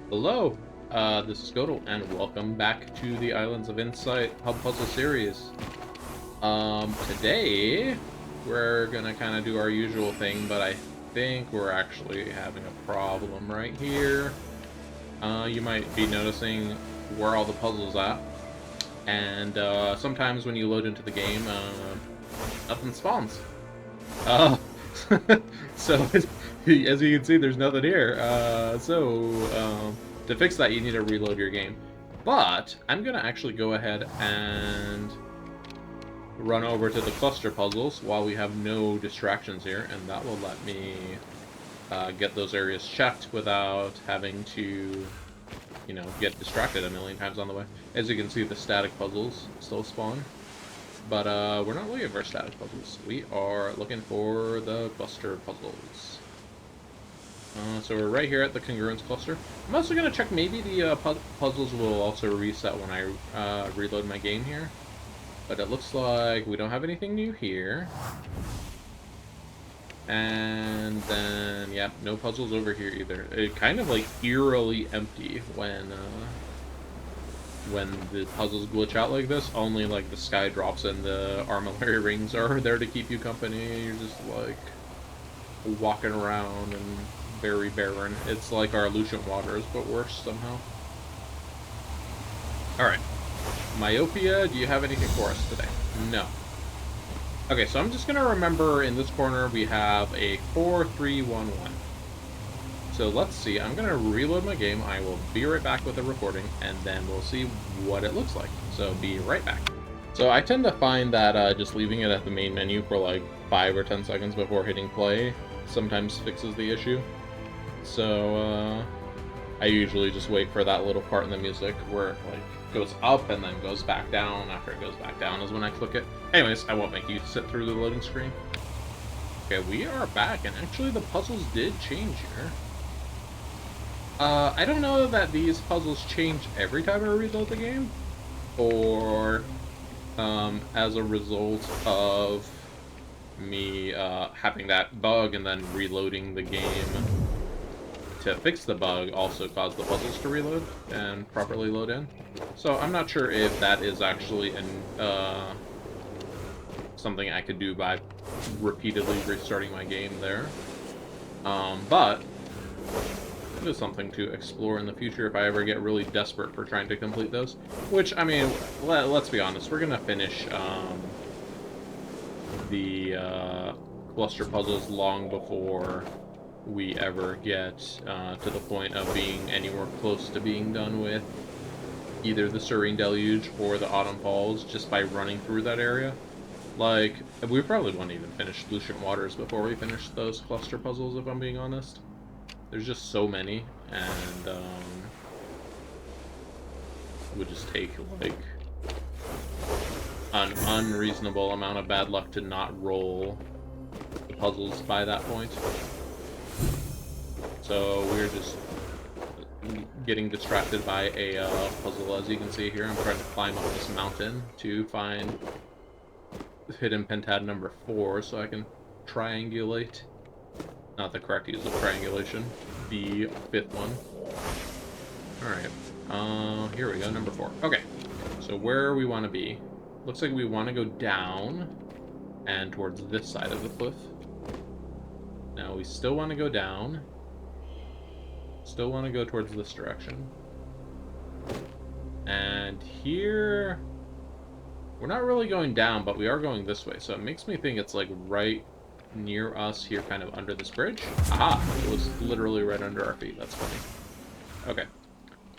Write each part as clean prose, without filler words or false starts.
Hello, this is Godel, and welcome back to the Islands of Insight Hub Puzzle series. Today, we're gonna kind of do our usual thing, but I think we're actually having a problem right here. You might be noticing where all the puzzles at, and sometimes when you load into the game, nothing spawns. Uh, so, as you can see, there's nothing here. To fix that, you need to reload your game. But I'm going to actually go ahead and run over to the cluster puzzles while we have no distractions here, and that will let me get those areas checked without having to, get distracted a million times on the way. As you can see, the static puzzles still spawn. But we're not looking for static puzzles. We are looking for the cluster puzzles. So we're right here at the congruence cluster. I'm also going to check maybe the puzzles will also reset when I reload my game here. But it looks like we don't have anything new here. And then, yeah, no puzzles over here either. It kind of like eerily empty when the puzzles glitch out like this. Only like the sky drops and the armillary rings are there to keep you company. You're just like walking around and very barren. It's like our Lucian Waters, but worse somehow. Alright. Myopia, do you have anything for us today? No. Okay, so I'm just going to remember in this corner we have a 4-3-1-1. So let's see, I'm going to reload my game, I will be right back with the recording, and then we'll see what it looks like. So be right back. So I tend to find that just leaving it at the main menu for like 5 or 10 seconds before hitting play sometimes fixes the issue. So I usually just wait for that little part in the music where it like goes up and then goes back down. After it goes back down is when I click it. Anyways, I won't make you sit through the loading screen. Okay, we are back, and actually the puzzles did change here. I don't know that these puzzles change every time I reload the game, or as a result of me having that bug and then reloading the game to fix the bug also caused the puzzles to reload and properly load in. So I'm not sure if that is actually something I could do by repeatedly restarting my game there. But it is something to explore in the future if I ever get really desperate for trying to complete those. Which, I mean, let's be honest, we're going to finish the cluster puzzles long before we ever get to the point of being anywhere close to being done with either the Serene Deluge or the Autumn Falls just by running through that area. Like, we probably won't even finish Lucian Waters before we finish those cluster puzzles, if I'm being honest. There's just so many, and it would just take, like, an unreasonable amount of bad luck to not roll the puzzles by that point. So we're just getting distracted by a puzzle, as you can see here. I'm trying to climb up this mountain to find hidden pentad number 4 so I can triangulate. Not the correct use of triangulation. The 5th one. Alright. Here we go, number 4. Okay. So where we want to be. Looks like we want to go down and towards this side of the cliff. Now we still want to go down. Still want to go towards this direction. And here, we're not really going down, but we are going this way. So it makes me think it's like right near us here, kind of under this bridge. Aha! It was literally right under our feet. That's funny. Okay.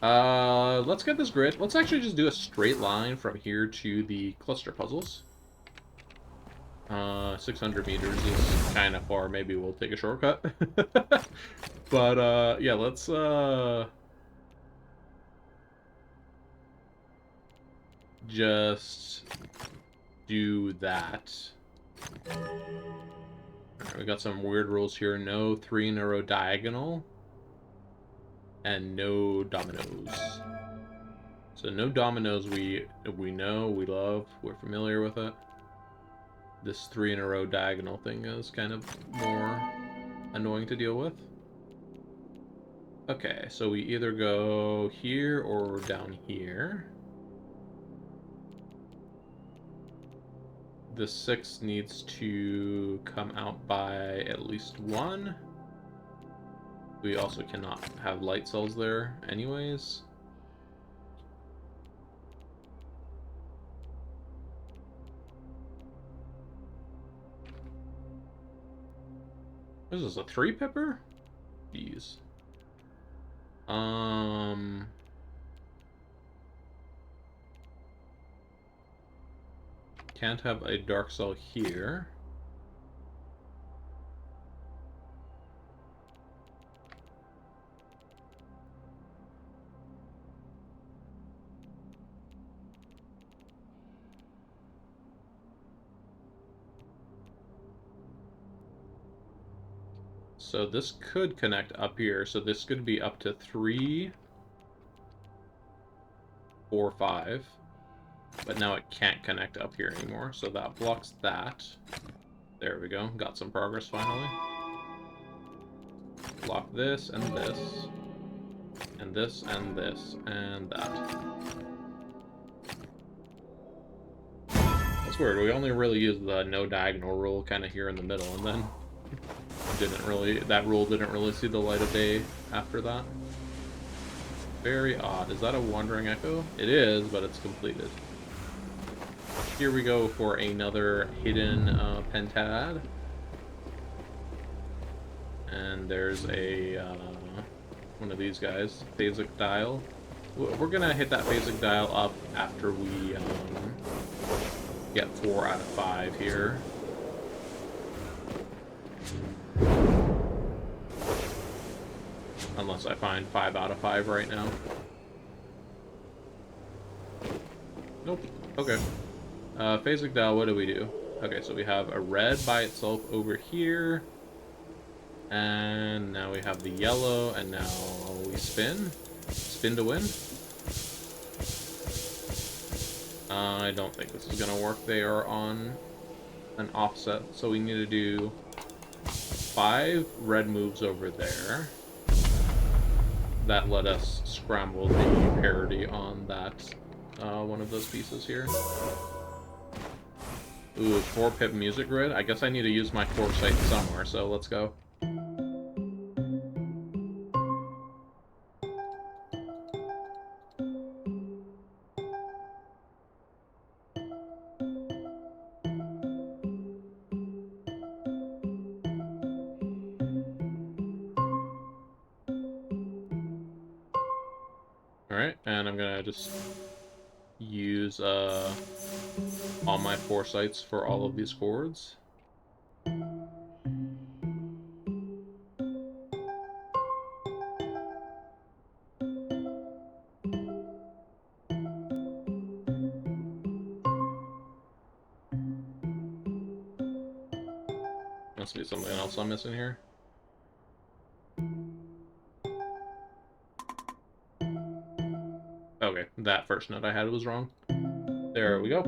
Let's get this grid. Let's actually just do a straight line from here to the cluster puzzles. 600 meters is kind of far. Maybe we'll take a shortcut. But, yeah, let's, just do that. Alright, we got some weird rules here. No 3 in a row diagonal. And no dominoes. So no dominoes we know, we love, we're familiar with it. This 3 in a row diagonal thing is kind of more annoying to deal with. Okay, so we either go here or down here. The 6 needs to come out by at least 1. We also cannot have light cells there anyways. What is this, a 3 pepper? Jeez. Can't have a dark cell here. So this could connect up here. So this could be up to 3, 4, 5. But now it can't connect up here anymore. So that blocks that. There we go. Got some progress finally. Block this and this. And this and this and that. That's weird. We only really used the no diagonal rule kind of here in the middle, and then that rule didn't really see the light of day after that. Very odd. Is that a wandering echo? It is, but it's completed. Here we go for another hidden pentad. And there's a one of these guys, phasic dial. We're gonna hit that phasic dial up after we get 4 out of 5 here. Unless I find 5 out of 5 right now. Nope. Okay. Phasic dial, what do we do? Okay, so we have a red by itself over here. And now we have the yellow, and now we spin. Spin to win. I don't think this is gonna work. They are on an offset, so we need to do 5 red moves over there. That let us scramble the parity on that one of those pieces here. Ooh, 4-pip music grid. I guess I need to use my foresight somewhere, so let's go. Alright, and I'm gonna just use all my foresights for all of these chords. Must be something else I'm missing here. Okay, that first note I had was wrong. There we go.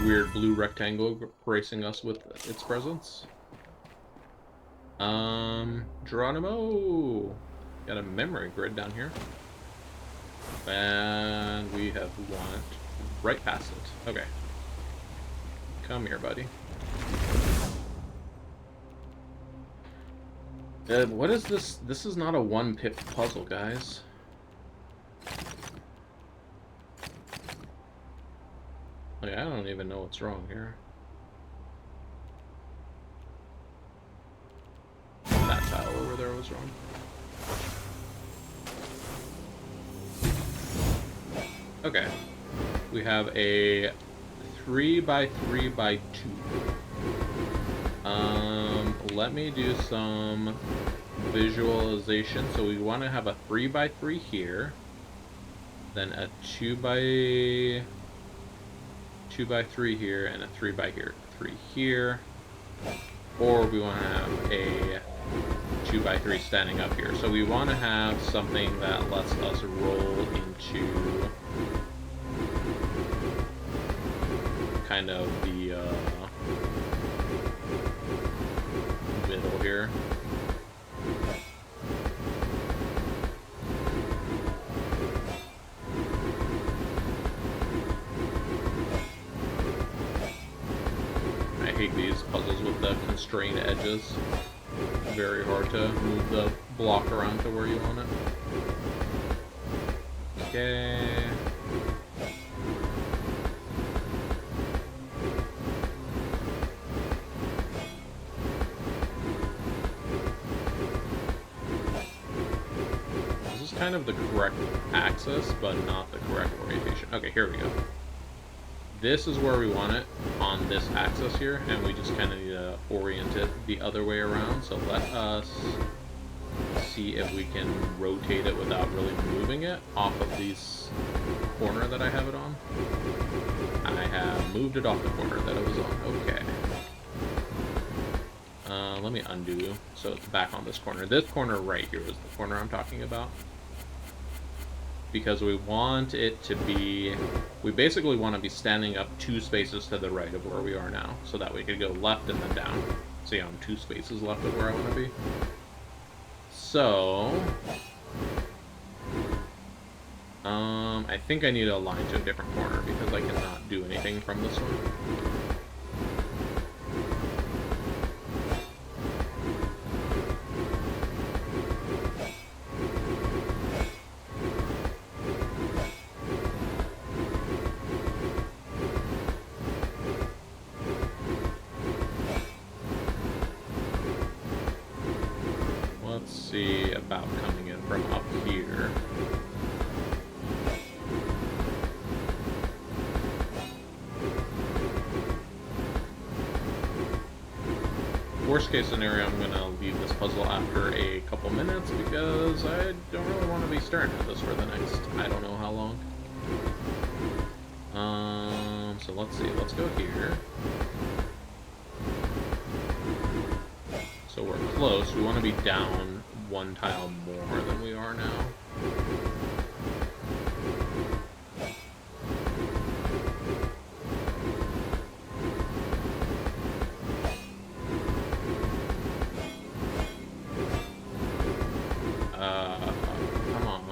Weird blue rectangle gracing us with its presence. Geronimo! Got a memory grid down here. And we have went right past it. Okay. Come here, buddy. What is this? This is not a 1-pip puzzle, guys. Like, I don't even know what's wrong here. That tile over there was wrong. Okay. We have a 3x3x2. Let me do some visualization. So we want to have a 3x3 here. Then a 2x3 here, and a 3x3 here. Or we want to have a 2x3 standing up here. So we want to have something that lets us roll into kind of the middle here. hate these puzzles with the constrained edges. Very hard to move the block around to where you want it. Okay. This is kind of the correct axis, but not the correct orientation. Okay, here we go. This is where we want it on this axis here, and we just kind of need to orient it the other way around. So let us see if we can rotate it without really moving it off of this corner that I have it on. I have moved it off the corner that it was on. Okay. Let me undo so it's back on this corner. This corner right here is the corner I'm talking about. Because we want it to be, we basically want to be standing up 2 spaces to the right of where we are now, so that we could go left and then down. See, I'm 2 spaces left of where I want to be. So, I think I need to align to a different corner because I cannot do anything from this one. See about coming in from up here. Worst case scenario, I'm gonna leave this puzzle after a couple minutes because I don't really want to be staring at this for the next I don't know how long. So let's see, let's go here. So we're close, we want to be down 1 tile more than we are now. Come on.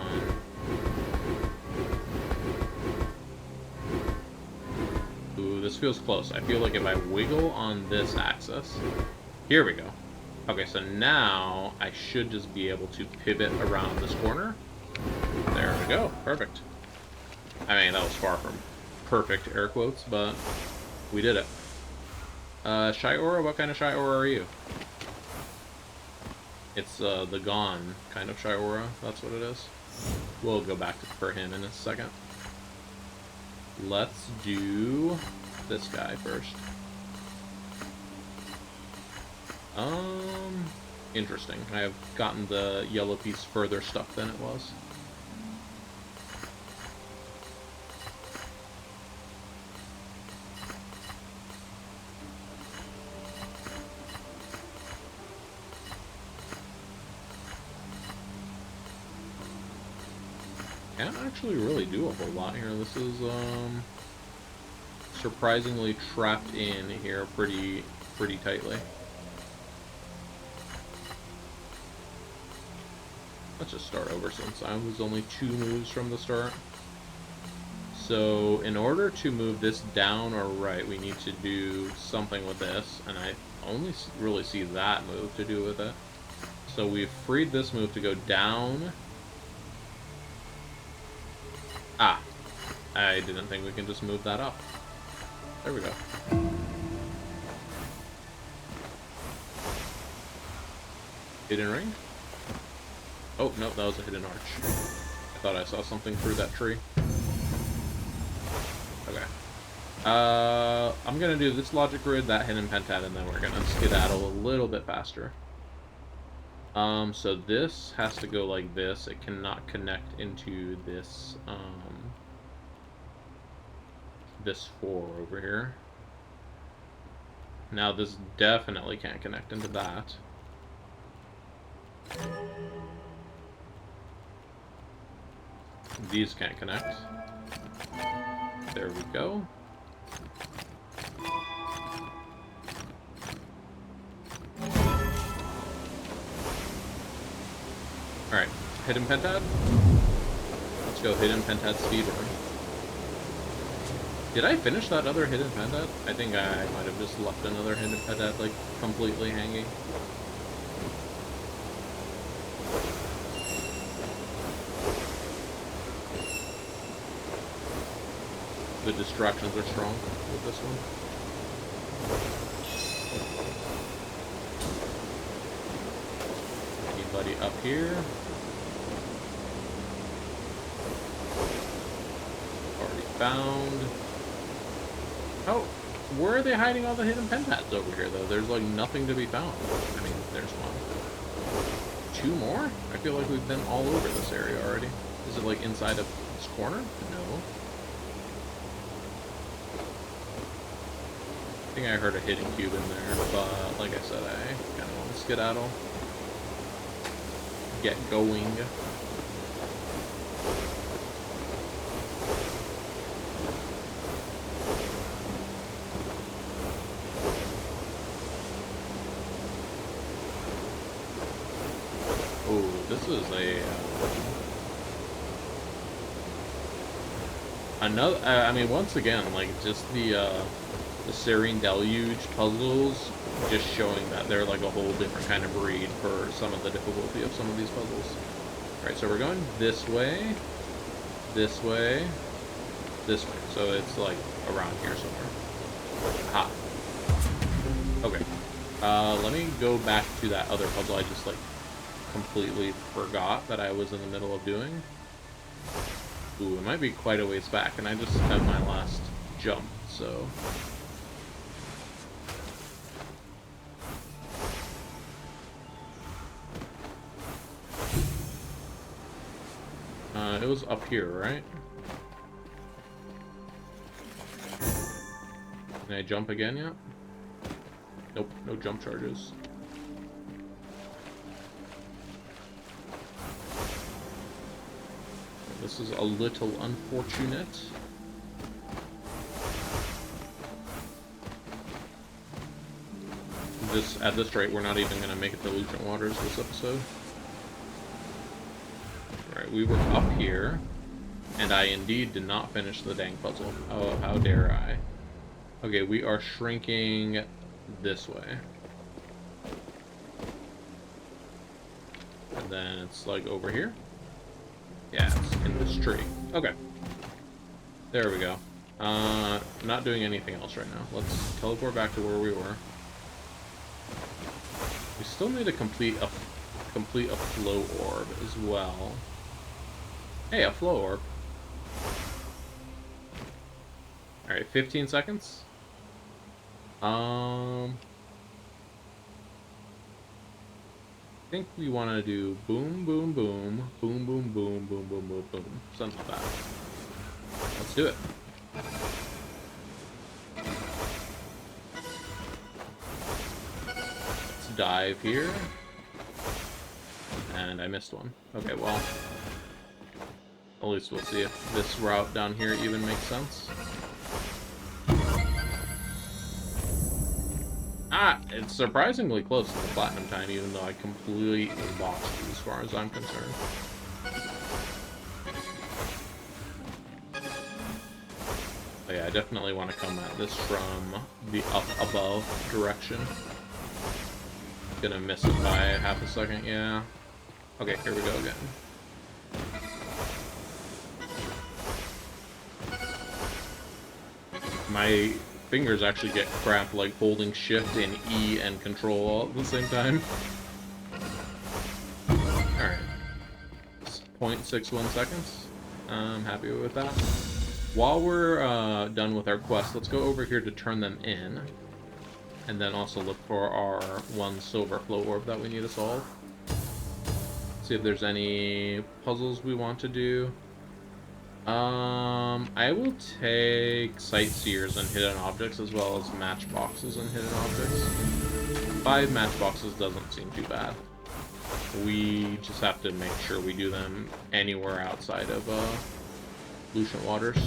Ooh, this feels close. I feel like if I wiggle on this axis, here we go. Okay, so now I should just be able to pivot around this corner. There we go. Perfect. I mean, that was far from perfect, air quotes, but we did it. Shy Aura? What kind of Shy Aura are you? It's the Gone kind of Shy Aura. That's what it is. We'll go back for him in a second. Let's do this guy first. Interesting. I have gotten the yellow piece further stuck than it was. Can't actually really do a whole lot here. This is, surprisingly trapped in here pretty tightly. Let's just start over since I was only 2 moves from the start. So in order to move this down or right, we need to do something with this, and I only really see that move to do with it. So we've freed this move to go down. Ah, I didn't think we can just move that up. There we go. Hidden ring? Oh, no, that was a hidden arch. I thought I saw something through that tree. Okay. I'm gonna do this logic grid, that hidden pentat, and then we're gonna skedaddle a little bit faster. So this has to go like this. It cannot connect into this, this 4 over here. Now this definitely can't connect into that. These can't connect. There we go. Alright, hidden pentad. Let's go hidden pentad speedrun. Did I finish that other hidden pendant? I think I might have just left another hidden pendant, like, completely hanging. The distractions are strong with this one. Anybody up here? Already found. Oh, where are they hiding all the hidden pentads over here, though? There's, like, nothing to be found. I mean, there's one. 2 more? I feel like we've been all over this area already. Is it, like, inside of this corner? No. I think I heard a hidden cube in there, but, like I said, I kind of want to skedaddle. Get going. This is a another. I mean, once again, like just the Serene Deluge puzzles, just showing that they're like a whole different kind of breed for some of the difficulty of some of these puzzles. All right, so we're going this way, this way, this way. So it's like around here somewhere. Aha. Okay. Let me go back to that other puzzle I just like completely forgot that I was in the middle of doing. Ooh, it might be quite a ways back, and I just have my last jump, so... it was up here, right? Can I jump again yet? Nope, no jump charges. This is a little unfortunate. At this rate, we're not even going to make it to Lucent Waters this episode. Alright, we were up here, and I indeed did not finish the dang puzzle. Oh, how dare I. Okay, we are shrinking this way. And then it's like over here. Yeah, it's in this tree. Okay. There we go. Not doing anything else right now. Let's teleport back to where we were. We still need to complete a flow orb as well. Hey, a flow orb. Alright, 15 seconds. I think we want to do boom, boom, boom, boom, boom, boom, boom, boom, boom, boom. Something like that. Let's do it. Let's dive here. And I missed one. Okay, well, at least we'll see if this route down here even makes sense. Ah, it's surprisingly close to the platinum time, even though I completely botched as far as I'm concerned. But yeah, I definitely want to come at this from the up above direction. Gonna miss it by half a second, yeah. Okay, here we go again. My fingers actually get cramped like holding shift and E and control all at the same time. Alright. 0.61 seconds. I'm happy with that. While we're done with our quest, let's go over here to turn them in. And then also look for our 1 silver flow orb that we need to solve. See if there's any puzzles we want to do. I will take sightseers and hidden objects as well as matchboxes and hidden objects. 5 matchboxes doesn't seem too bad. We just have to make sure we do them anywhere outside of Lucent Waters.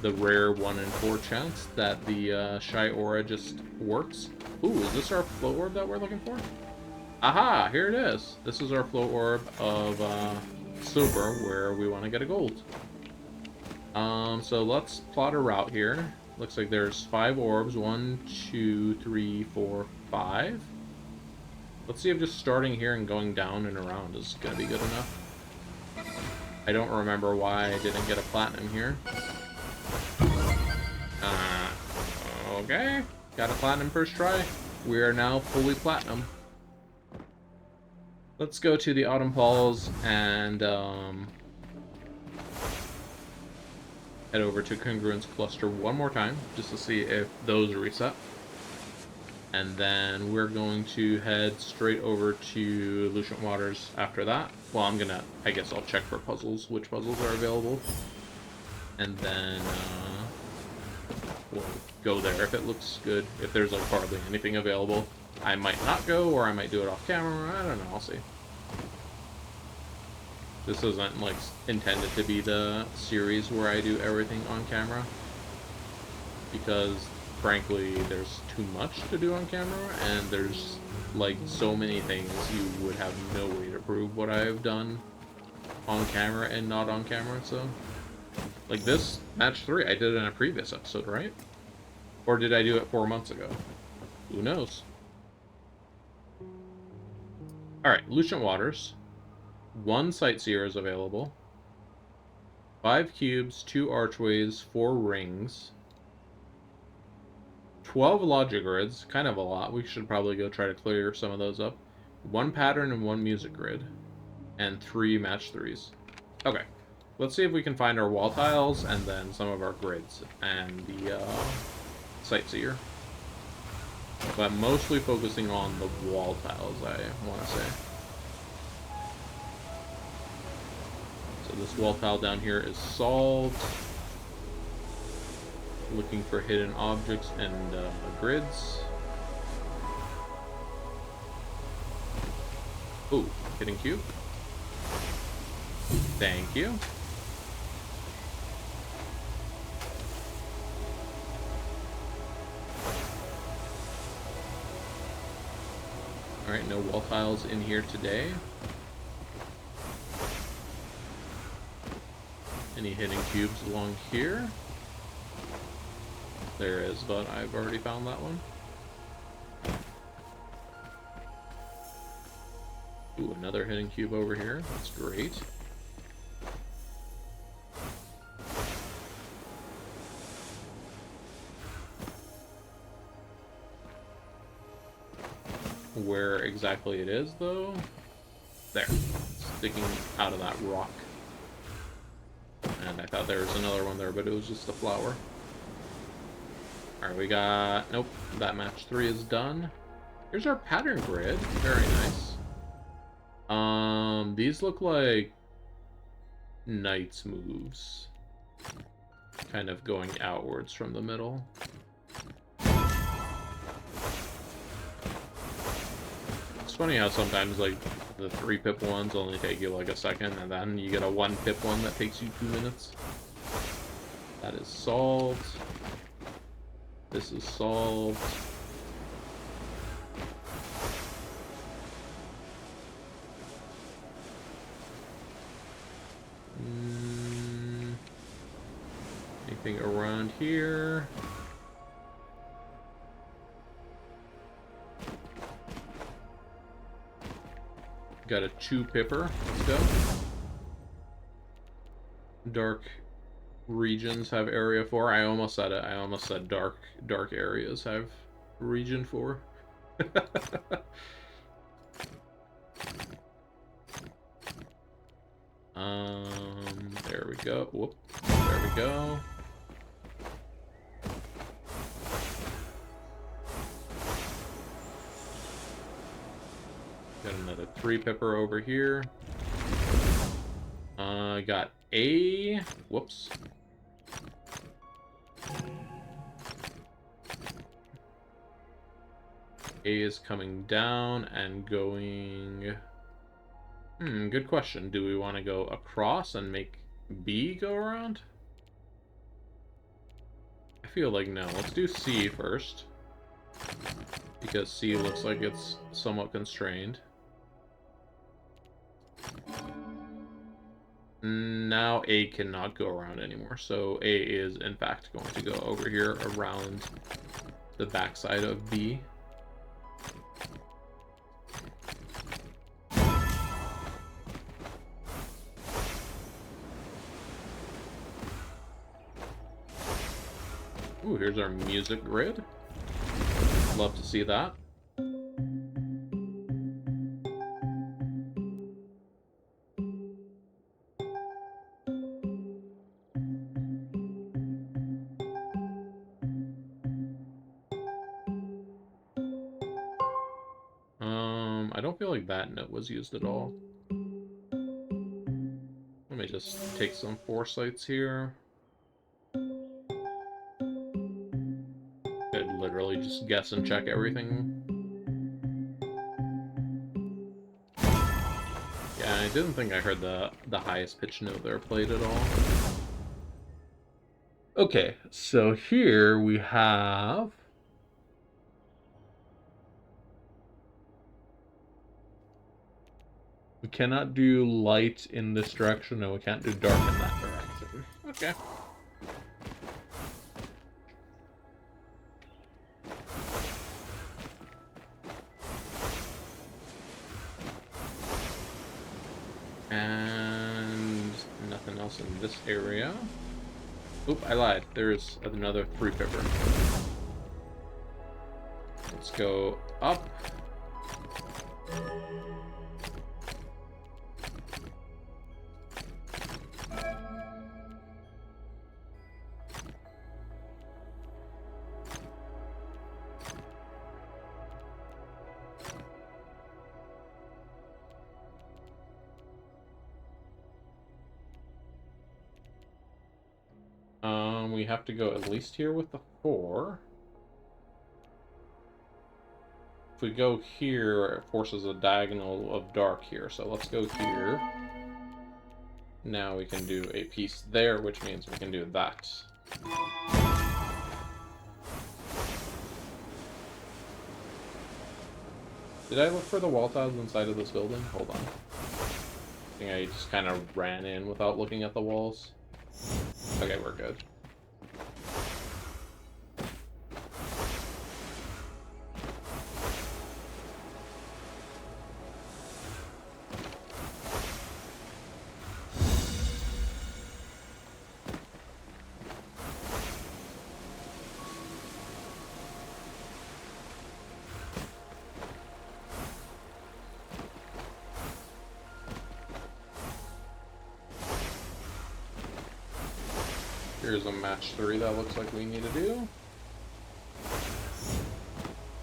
The rare 1 in 4 chance that the Shy Aura just works. Ooh, is this our flow orb that we're looking for? Aha! Here it is. This is our flow orb of silver where we want to get a gold. So let's plot a route here. Looks like there's 5 orbs. 1, 2, 3, 4, 5. Let's see if just starting here and going down and around is gonna be good enough. I don't remember why I didn't get a platinum here. Okay. Got a platinum first try. We are now fully platinum. Let's go to the Autumn Falls and head over to Congruence Cluster one more time, just to see if those reset. And then we're going to head straight over to Lucent Waters after that. Well, I guess I'll check for puzzles, which puzzles are available. And then we'll go there if it looks good. If there's like hardly anything available, I might not go, or I might do it off camera. I don't know, I'll see. This isn't like intended to be the series where I do everything on camera, because frankly there's too much to do on camera, and there's like so many things you would have no way to prove what I've done on camera and not on camera. So like this match 3 I did in a previous episode, right? Or did I do it 4 months ago? Who knows? Alright, Lucent Waters. 1 sightseer is available. 5 cubes, 2 archways, 4 rings. 12 logic grids, kind of a lot. We should probably go try to clear some of those up. 1 pattern and 1 music grid. And 3 match 3s. Okay, let's see if we can find our wall tiles and then some of our grids and the sightseer. But mostly focusing on the wall tiles, I want to say. So this wall tile down here is solved. Looking for hidden objects and grids. Ooh, hidden cube. Thank you. Alright, no wall tiles in here today. Any hidden cubes along here? There is, but I've already found that one. Ooh, another hidden cube over here. That's great. Where exactly it is, though? There. Sticking out of that rock. And I thought there was another one there, but it was just a flower. Alright, we got... Nope, that match 3 is done. Here's our pattern grid. Very nice. These look like Knight's moves. Kind of going outwards from the middle. It's funny how sometimes, like, the 3-pip ones only take you like a second, and then you get a 1-pip one that takes you 2 minutes. That is solved. This is solved. Anything around here? Got a 2-pipper. Let's go. Dark regions have area 4. I almost said it. I almost said dark areas have region 4. There we go. Whoop. There we go. Got another 3-pipper over here. Got a... Whoops. A is coming down and going... good question. Do we want to go across and make B go around? I feel like no. Let's do C first. Because C looks like it's somewhat constrained. Now A cannot go around anymore, so A is in fact going to go over here around the backside of B. Ooh, here's our music grid. Love to see that. I don't feel like that note was used at all. Let me just take some foresights here. I'd literally just guess and check everything. Yeah, I didn't think I heard the highest pitch note there played at all. Okay, so here we have... We cannot do light in this direction, and we can't do dark in that direction. Okay. And nothing else in this area. Oop, I lied. There's another 3-pipper. Let's go up. We have to go at least here with the 4. If we go here, it forces a diagonal of dark here, so let's go here. Now we can do a piece there, which means we can do that. Did I look for the wall tiles inside of this building? Hold on. I think I just kind of ran in without looking at the walls. Okay, we're good. Here's a match 3 that looks like we need to do.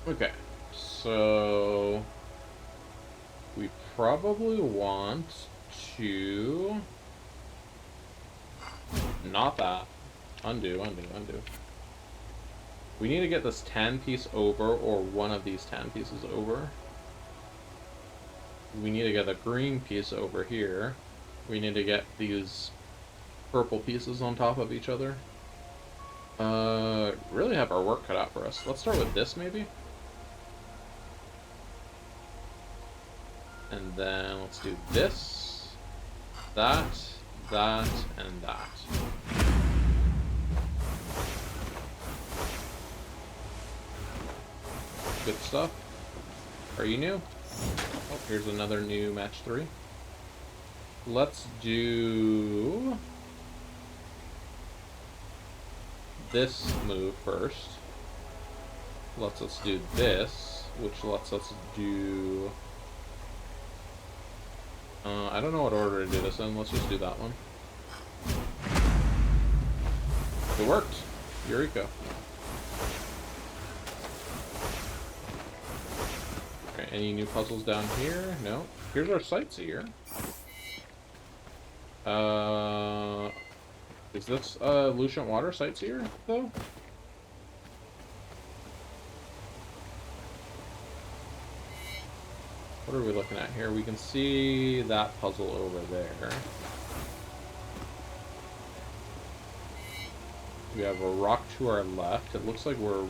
Okay, so we probably want to... Not that. Undo. We need to get this tan piece over, or one of these tan pieces over. We need to get the green piece over here. We need to get these purple pieces on top of each other. Really have our work cut out for us. Let's start with this, maybe? And then let's do this, that, and that. Good stuff. Are you new? Oh, here's another new match 3. Let's do this move first. Lets us do this, which lets us do... I don't know what order to do this in. Let's just do that one. It worked. Eureka. Okay, any new puzzles down here? No. Here's our sightseer. Is this Lucent Water sightseer, though? What are we looking at here? We can see that puzzle over there. We have a rock to our left. It looks like we're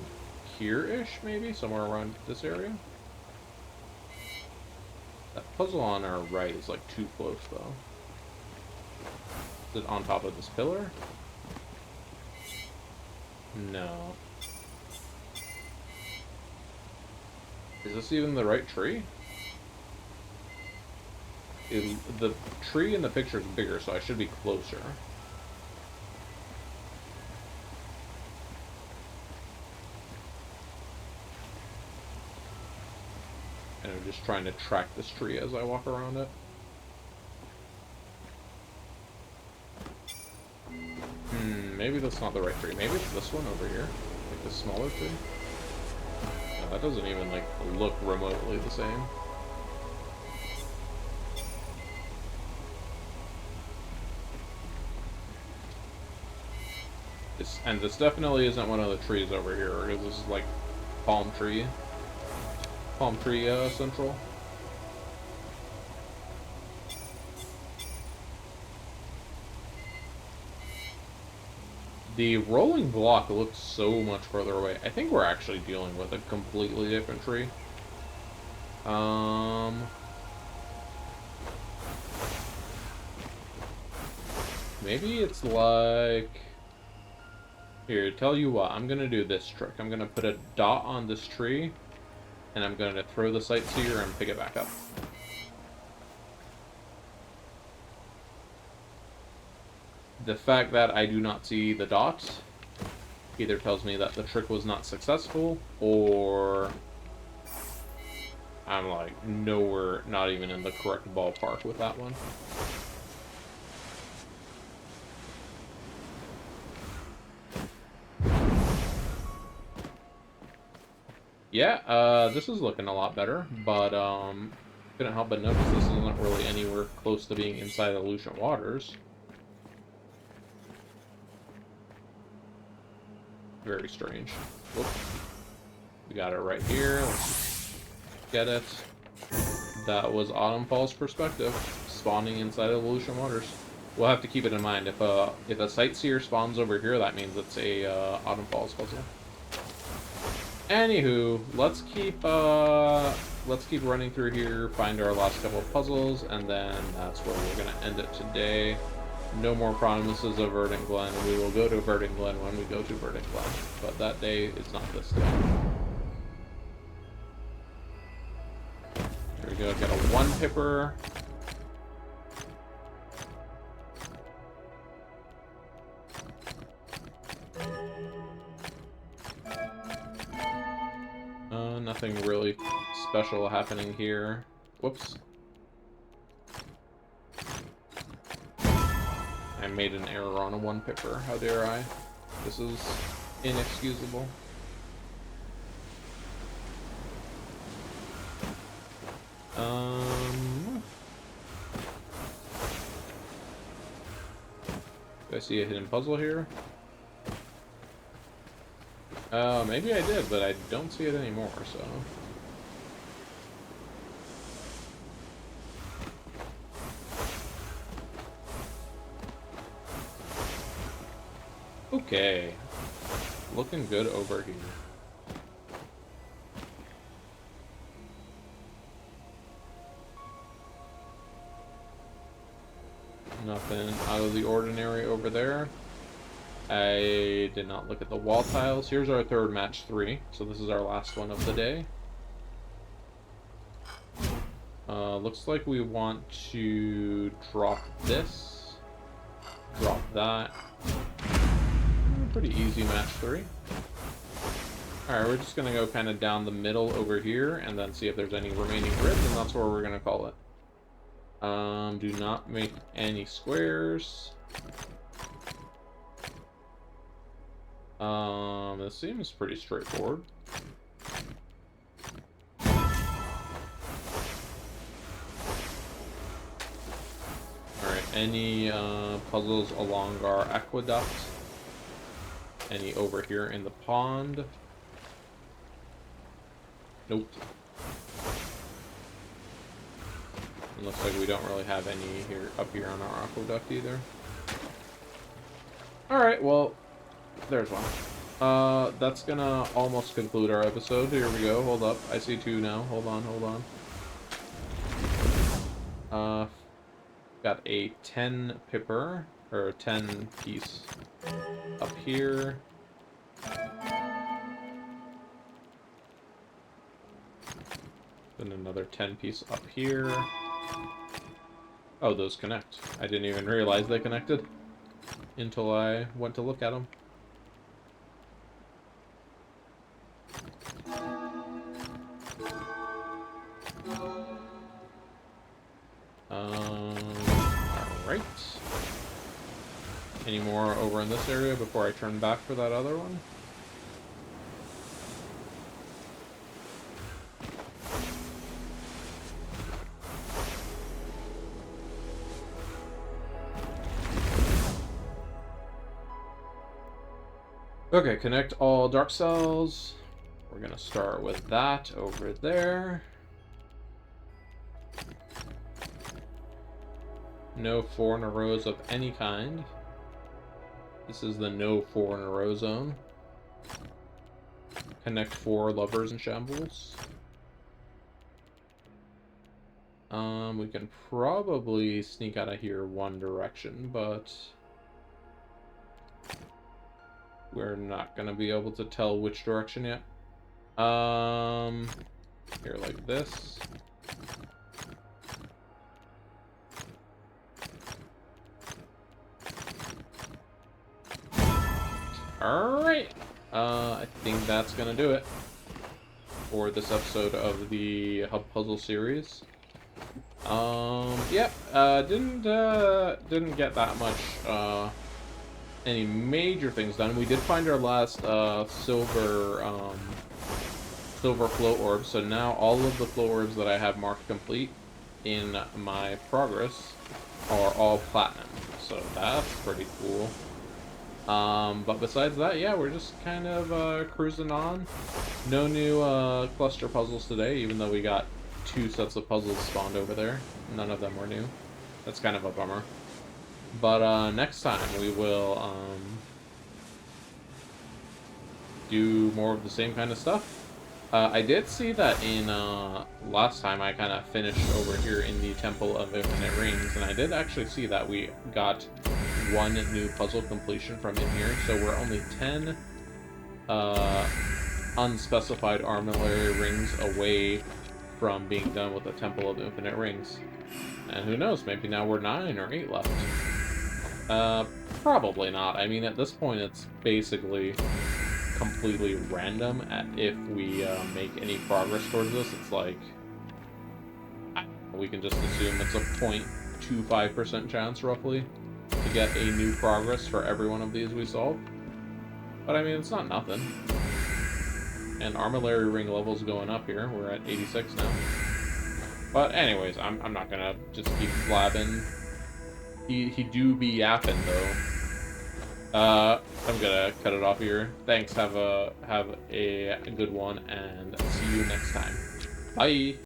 here-ish, maybe? Somewhere around this area? That puzzle on our right is like too close, though. Is it on top of this pillar? No. Is this even the right tree? The tree in the picture is bigger, so I should be closer. And I'm just trying to track this tree as I walk around it. Maybe that's not the right tree. Maybe it's this one over here. Like the smaller tree. No, that doesn't even, like, look remotely the same. And this definitely isn't one of the trees over here, because this is, like, palm tree central. The rolling block looks so much further away. I think we're actually dealing with a completely different tree. Maybe it's like... Here, tell you what, I'm gonna do this trick. I'm gonna put a dot on this tree, and I'm gonna throw the sightseer and pick it back up. The fact that I do not see the dot either tells me that the trick was not successful, or I'm like nowhere, not even in the correct ballpark with that one. Yeah, this is looking a lot better, but couldn't help but notice this isn't really anywhere close to being inside the Lucian waters. Very strange. Whoops. We got it right here. Let's get it. That was Autumn Falls perspective, spawning inside of the Lucian waters. We'll have to keep it in mind. If a sightseer spawns over here, that means it's a Autumn Falls puzzle. Anywho, let's keep running through here, find our last couple of puzzles, and then that's where we're gonna end it today. No more promises of Verdant Glen. We will go to Verdant Glen when we go to Verdant Glen, but that day is not this day. There we go. Got a 1-pipper. Nothing really special happening here. Whoops. I made an error on a 1-pipper. How dare I? This is inexcusable. Do I see a hidden puzzle here? Maybe I did, but I don't see it anymore, so... Okay. Looking good over here. Nothing out of the ordinary over there. I did not look at the wall tiles. Here's our third match 3, so this is our last one of the day. Looks like we want to drop this, drop that. Pretty easy match 3. Alright, we're just gonna go kind of down the middle over here, and then see if there's any remaining grids, and that's where we're gonna call it. Do not make any squares. This seems pretty straightforward. Alright, any puzzles along our aqueduct? Any over here in the pond? Nope. It looks like we don't really have any here up here on our aqueduct either. Alright, well, there's one. That's gonna almost conclude our episode. Here we go. Hold up. I see 2 now. Hold on, hold on. Got a 10-pipper. or 10 piece up here. Then another 10 piece up here. Oh, those connect. I didn't even realize they connected until I went to look at them. Alright. Any more over in this area before I turn back for that other one? Okay, connect all dark cells. We're gonna start with that over there. No 4 in a rows of any kind. This is the no 4 in a row zone. Connect 4 lovers and shambles. We can probably sneak out of here one direction, but we're not gonna be able to tell which direction yet. Here like this. Alright. I think that's gonna do it for this episode of the Hub Puzzle series. Yep, didn't get that much, any major things done. We did find our last, silver float orbs, so now all of the float orbs that I have marked complete in my progress are all platinum, so that's pretty cool. But besides that, yeah, we're just kind of, cruising on. No new, cluster puzzles today, even though we got 2 sets of puzzles spawned over there. None of them were new. That's kind of a bummer. But, next time we will, do more of the same kind of stuff. I did see that in, last time I kind of finished over here in the Temple of Infinite Rings, and I did actually see that we got 1 new puzzle completion from in here, so we're only 10, unspecified armillary rings away from being done with the Temple of Infinite Rings. And who knows, maybe now we're 9 or 8 left. Probably not. I mean, at this point, it's basically completely random if we make any progress towards this. It's like, we can just assume it's a 0.25% chance, roughly, to get a new progress for every one of these we solve. But I mean, it's not nothing. And armillary ring level's going up here. We're at 86 now. But anyways, I'm not gonna just keep blabbing. He do be yapping though. I'm gonna cut it off here. Thanks. Have a good one, and see you next time. Bye.